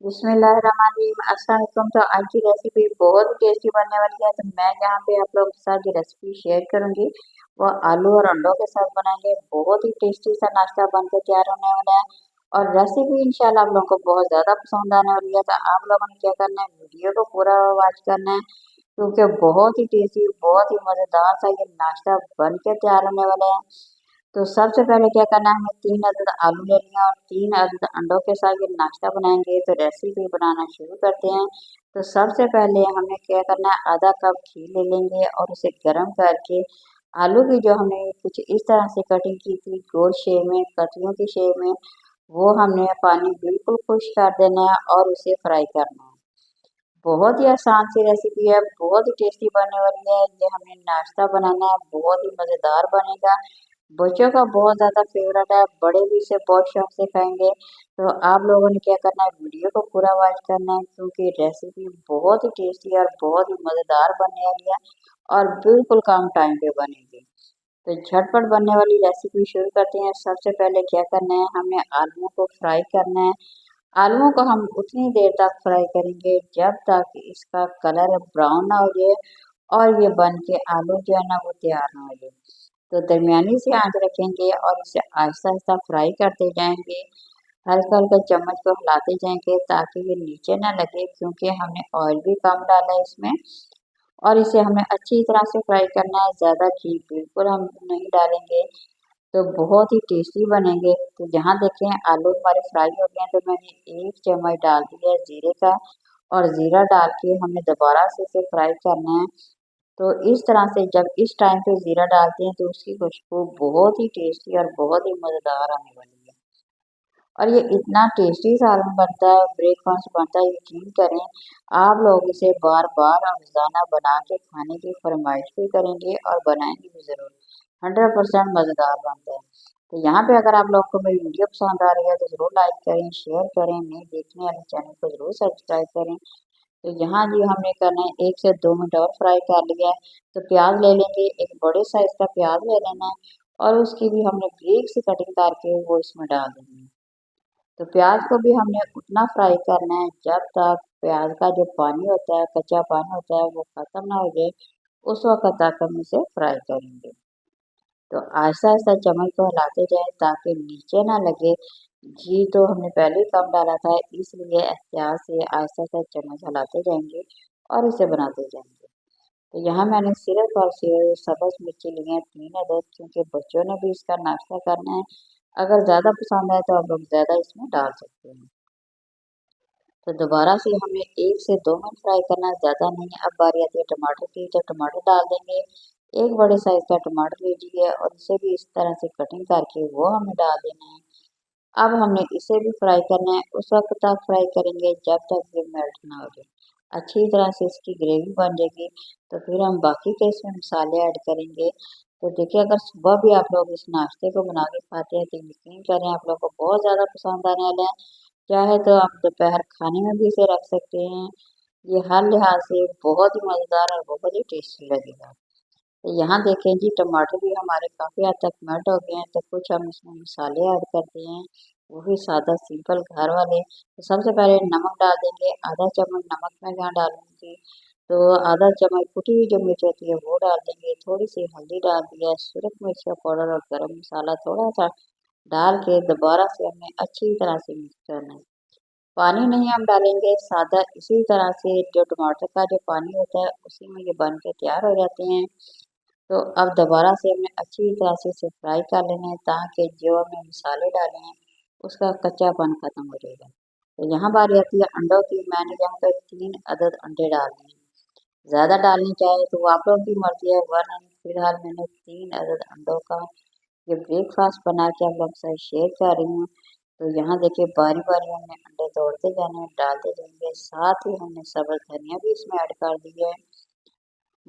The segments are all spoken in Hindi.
बिस्मिल्लाहिर्रहमानिर्रहीम। अस्सलाम वालेकुम। तो आज की रेसिपी बहुत ही टेस्टी बनने वाली है। तो मैं यहाँ पे आप लोगों के साथ जो रेसिपी शेयर करूंगी वो आलू और अंडों के साथ बनाएंगे। बहुत ही टेस्टी सा नाश्ता बनकर तैयार होने वाला है और रेसिपी इंशाल्लाह आप लोगों को बहुत ज़्यादा पसंद आने वाली है। तो आप लोगों ने क्या करना है, वीडियो को पूरा वॉच करना है क्योंकि बहुत ही टेस्टी, बहुत ही मज़ेदार सा ये नाश्ता बन के तैयार होने वाला है। तो सबसे पहले क्या करना है, हमें 3 अदद आलू ले लिया और 3 अदद अंडों के साथ ये नाश्ता बनाएंगे। तो रेसिपी बनाना शुरू करते हैं। तो सबसे पहले हमें क्या करना है, आधा कप घी ले लेंगे और उसे गर्म करके आलू की जो हमने कुछ इस तरह से कटिंग की थी गोल शेप में, कतलियों की शेप में, वो हमने पानी बिल्कुल खुश कर देना है और उसे फ्राई करना है। बहुत ही आसान सी रेसिपी है, बहुत ही टेस्टी बनने वाली है। ये हमें नाश्ता बनाना है, बहुत ही मज़ेदार बनेगा। बच्चों का बहुत ज़्यादा फेवरेट है, बड़े भी इसे बहुत शौक से खाएंगे। तो आप लोगों ने क्या करना है, वीडियो को पूरा वॉच करना है क्योंकि रेसिपी बहुत ही टेस्टी और बहुत ही मज़ेदार बनने वाली है और बिल्कुल कम टाइम पे बनेगी। तो झटपट बनने वाली रेसिपी शुरू करते हैं। सबसे पहले क्या करना है, हमें आलूओं को फ्राई करना है। आलूओं को हम उतनी देर तक फ्राई करेंगे जब तक इसका कलर ब्राउन ना हो जाए और ये बन के आलू जो है ना वो तैयार ना हो जाए। तो दरमियानी सी आंच रखेंगे और इसे आहिस्ता आहिस्ता फ्राई करते जाएंगे। हल्का हल्का चम्मच को हिलाते जाएंगे ताकि ये नीचे ना लगे क्योंकि हमने ऑयल भी कम डाला है इसमें। और इसे हमें अच्छी तरह से फ्राई करना है, ज़्यादा घी बिल्कुल हम नहीं डालेंगे तो बहुत ही टेस्टी बनेंगे। तो जहाँ देखें आलू हमारे फ्राई हो गए हैं तो मैंने 1 चम्मच डाल दिया है जीरे का और ज़ीरा डाल के हमें दोबारा से इसे फ्राई करना है। तो इस तरह से जब इस टाइम पे ज़ीरा डालते हैं तो उसकी खुशबू बहुत ही टेस्टी और बहुत ही मज़ेदार आने वाली है। और ये इतना टेस्टी सालन बनता है, ब्रेकफास्ट बनता है, यकीन करें आप लोग इसे बार बार रोजाना बना के खाने की फरमाइश भी करेंगे और बनाएंगे भी ज़रूर। 100% मज़ेदार बनता है। तो यहाँ पे अगर आप लोग को मेरी वीडियो पसंद आ रही है तो ज़रूर लाइक करें, शेयर करें, नए देखने वाले चैनल को ज़रूर सब्सक्राइब करें। तो यहाँ जी हमने करना है 1 से 2 मिनट और फ्राई कर लिया है। तो प्याज ले लेंगे, एक बड़े साइज का प्याज ले लेना है और उसकी भी हमने बारीक सी कटिंग करके वो इसमें डाल देनी है। तो प्याज को भी हमने उतना फ्राई करना है जब तक प्याज का जो पानी होता है, कच्चा पानी होता है, वो खत्म ना हो जाए, उस वक्त तक हम इसे फ्राई करेंगे। तो आहिस्ता आहिस्ता चम्मच को हिलाते जाएं ताकि नीचे ना लगे। घी तो हमने पहले ही कम डाला था, इसलिए एहतियात से आहिस्ता आहिस्ता चम्मच हिलाते जाएंगे और इसे बनाते जाएंगे। तो यहाँ मैंने सिर्फ और सिर्फ सब्ज मिर्ची ली है 3 अदद, क्योंकि बच्चों ने भी इसका नाश्ता करना है। अगर ज़्यादा पसंद है तो आप लोग ज़्यादा इसमें डाल सकते हैं। तो दोबारा से हमें 1 से 2 मिनट फ्राई करना है, ज़्यादा नहीं। अब बारी आती है टमाटर की, तो टमाटर डाल देंगे। एक बड़े साइज का टमाटर लीजिए और इसे भी इस तरह से कटिंग करके वो हमें डाल देना है। अब हमने इसे भी फ्राई करना है, उस वक्त तक फ्राई करेंगे जब तक ये मेल्ट ना हो जाए। अच्छी तरह से इसकी ग्रेवी बन जाएगी तो फिर हम बाकी के इसमें मसाले ऐड करेंगे। तो देखिए, अगर सुबह भी आप लोग इस नाश्ते को बना के खाते हैं तो यकीन करें आप लोग को बहुत ज़्यादा पसंद आने वाला है। चाहे तो आप दोपहर खाने में भी इसे रख सकते हैं। ये हर लिहाज से बहुत ही मज़ेदार और बहुत ही टेस्टी लगेगा। तो यहाँ देखें जी, टमाटर भी हमारे काफ़ी हद तक मेल्ट हो गए हैं। तो कुछ हम इसमें मसाले ऐड करते हैं, वो भी सादा सिंपल घर वाले। तो सबसे पहले नमक डाल देंगे, आधा चम्मच नमक मैं यहाँ डालूंगी। तो आधा चम्मच कुटी हुई जो मिर्च होती है वो डाल देंगे, थोड़ी सी हल्दी डाल दिया, सुरख मिर्च का पाउडर और गरम मसाला थोड़ा सा डाल के दोबारा से हमें अच्छी तरह से मिक्स करना है। पानी नहीं हम डालेंगे, सादा इसी तरह से जो टमाटर का जो पानी होता है उसी में ये बन के तैयार हो जाते हैं। तो अब दोबारा से हमें अच्छी तरह से इसे फ्राई कर लेना है ताकि जो हमने मसाले डाले हैं उसका कच्चापन खत्म हो जाएगा। तो यहाँ बारी आती है अंडों की। मैंने यहाँ पे 3 अदद अंडे डालने हैं, ज़्यादा डालनी चाहे तो वो आप लोगों की मर्जी है, वरना फिलहाल मैंने 3 अदद अंडों का ये ब्रेकफास्ट बना के आप लोग के साथ शेयर कर रही हूँ। तो यहाँ देखिए, बारी बारी हमने अंडे तोड़ते जाने हैं, डालते जाएंगे, साथ ही हमने सब्ज धनिया भी इसमें ऐड कर दी है।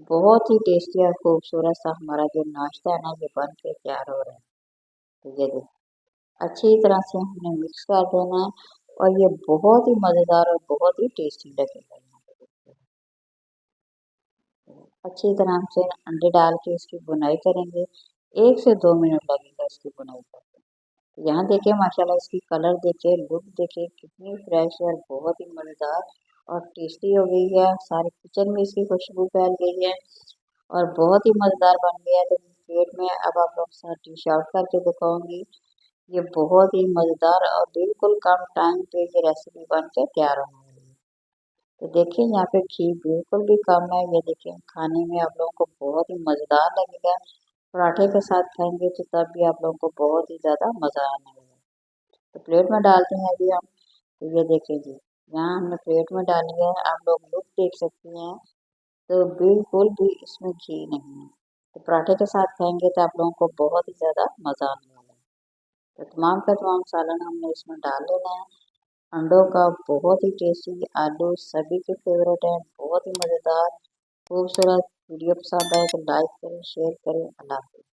बहुत ही टेस्टी और खूबसूरत सा हमारा जो नाश्ता है ना ये बन के तैयार हो रहा है। तो ये देखिए, अच्छी तरह से हमने मिक्स कर देना है और ये बहुत ही मज़ेदार और बहुत ही टेस्टी लगेगा। यहाँ पे देखिए, अच्छी तरह से अंडे डाल के इसकी बुनाई करेंगे। 1 से 2 मिनट लगेगा इसकी बुनाई करने में। यहाँ देखिए माशाल्लाह इसकी कलर देखिए, लुक देखिए कितनी फ्रेश है और बहुत ही मज़ेदार और टेस्टी हो गई है। सारे किचन में इसकी खुशबू फैल गई है और बहुत ही मज़ेदार बन गया है। तो प्लेट में अब आप लोग के साथ डिश आउट करके दिखाऊंगी। ये बहुत ही मज़ेदार और बिल्कुल कम टाइम पे ये रेसिपी बन के तैयार होने वाली है। तो देखिए यहाँ पे घी बिल्कुल भी कम है। ये देखिए खाने में आप लोगों को बहुत ही मज़ेदार लगेगा। पराठे के साथ खाएंगे तो तब भी आप लोगों को बहुत ही ज़्यादा मज़ा आने वाला है। तो प्लेट में डालते हैं अभी हम। तो ये देखिए जी, यहाँ हमने प्लेट में डाली है। आप लोग लुक देख सकती हैं। तो बिल्कुल भी इसमें घी नहीं है। तो पराठे के साथ खाएंगे तो आप लोगों को बहुत ही ज़्यादा मज़ा आने वाला है। तो तमाम का तमाम सालन हमने इसमें डाल लेना है। अंडों का बहुत ही टेस्टी आलू सभी के फेवरेट है, बहुत ही मज़ेदार खूबसूरत। वीडियो पसंद आए तो लाइक करें, शेयर करें। अल्लाह हाफ़िज़।